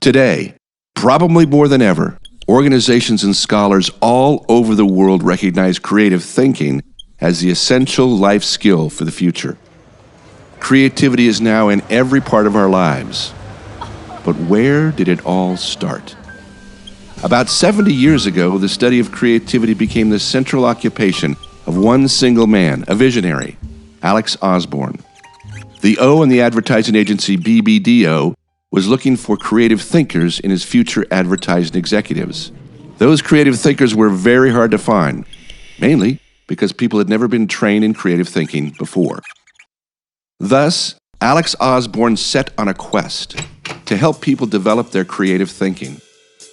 Today, probably more than ever, organizations and scholars all over the world recognize creative thinking as the essential life skill for the future. Creativity is now in every part of our lives. But where did it all start? About 70 years ago, the study of creativity became the central occupation of one single man, a visionary, Alex Osborne. The O in the advertising agency BBDO was looking for creative thinkers in his future advertising executives. Those creative thinkers were very hard to find, mainly because people had never been trained in creative thinking before. Thus, Alex Osborne set on a quest to help people develop their creative thinking.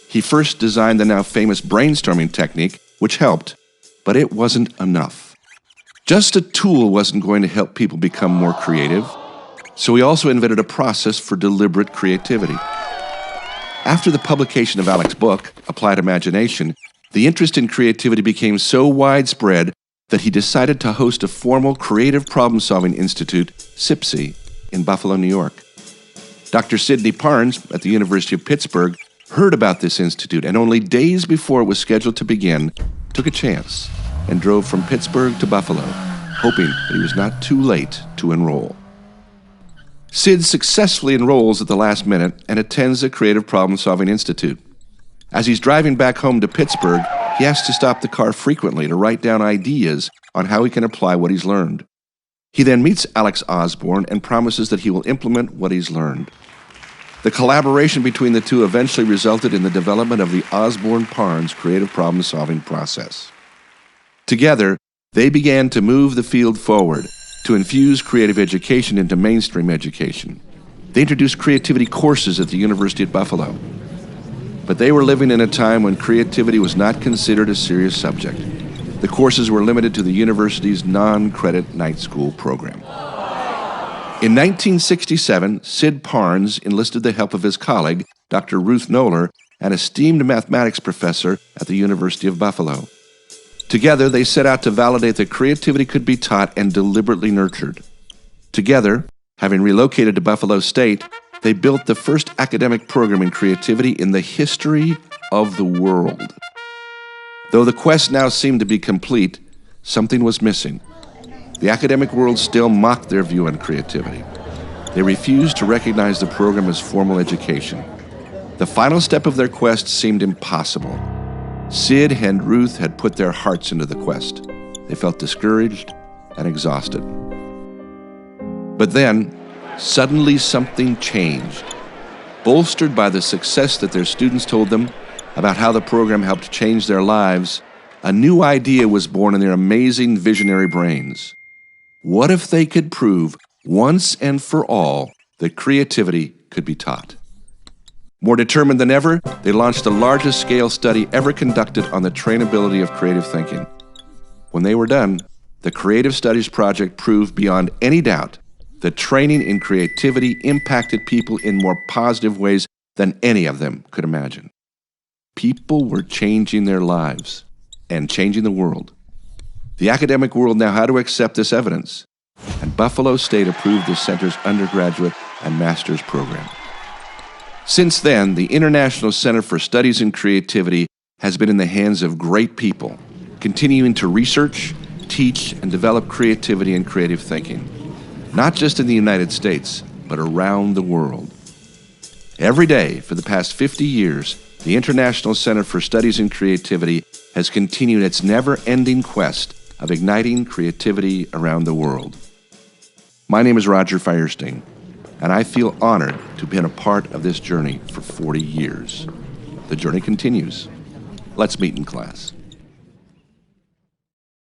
He first designed the now famous brainstorming technique, which helped, but it wasn't enough. Just a tool wasn't going to help people become more creative, so he also invented a process for deliberate creativity. After the publication of Alex's book, Applied Imagination, the interest in creativity became so widespread that he decided to host a formal Creative Problem-Solving Institute, CPSI, in Buffalo, New York. Dr. Sidney Parnes at the University of Pittsburgh heard about this institute and only days before it was scheduled to begin, took a chance and drove from Pittsburgh to Buffalo, hoping that he was not too late to enroll. Sid successfully enrolls at the last minute and attends the Creative Problem-Solving Institute. As he's driving back home to Pittsburgh, he has to stop the car frequently to write down ideas on how he can apply what he's learned. He then meets Alex Osborne and promises that he will implement what he's learned. The collaboration between the two eventually resulted in the development of the Osborne-Parnes creative problem-solving process. Together, they began to move the field forward, to infuse creative education into mainstream education. They introduced creativity courses at the University of Buffalo. But they were living in a time when creativity was not considered a serious subject. The courses were limited to the university's non-credit night school program. In 1967, Sid Parnes enlisted the help of his colleague, Dr. Ruth Knoller, an esteemed mathematics professor at the University of Buffalo. Together, they set out to validate that creativity could be taught and deliberately nurtured. Together, having relocated to Buffalo State, they built the first academic program in creativity in the history of the world. Though the quest now seemed to be complete, something was missing. The academic world still mocked their view on creativity. They refused to recognize the program as formal education. The final step of their quest seemed impossible. Sid and Ruth had put their hearts into the quest. They felt discouraged and exhausted. But then, suddenly something changed. Bolstered by the success that their students told them about how the program helped change their lives, a new idea was born in their amazing visionary brains. What if they could prove once and for all that creativity could be taught? More determined than ever, they launched the largest scale study ever conducted on the trainability of creative thinking. When they were done, the Creative Studies Project proved beyond any doubt that training in creativity impacted people in more positive ways than any of them could imagine. People were changing their lives and changing the world. The academic world now had to accept this evidence, and Buffalo State approved the center's undergraduate and master's program. Since then, the International Center for Studies in Creativity has been in the hands of great people, continuing to research, teach, and develop creativity and creative thinking, not just in the United States, but around the world. Every day for the past 50 years, the International Center for Studies in Creativity has continued its never-ending quest of igniting creativity around the world. My name is Roger Feierstein, and I feel honored to have been a part of this journey for 40 years. The journey continues. Let's meet in class.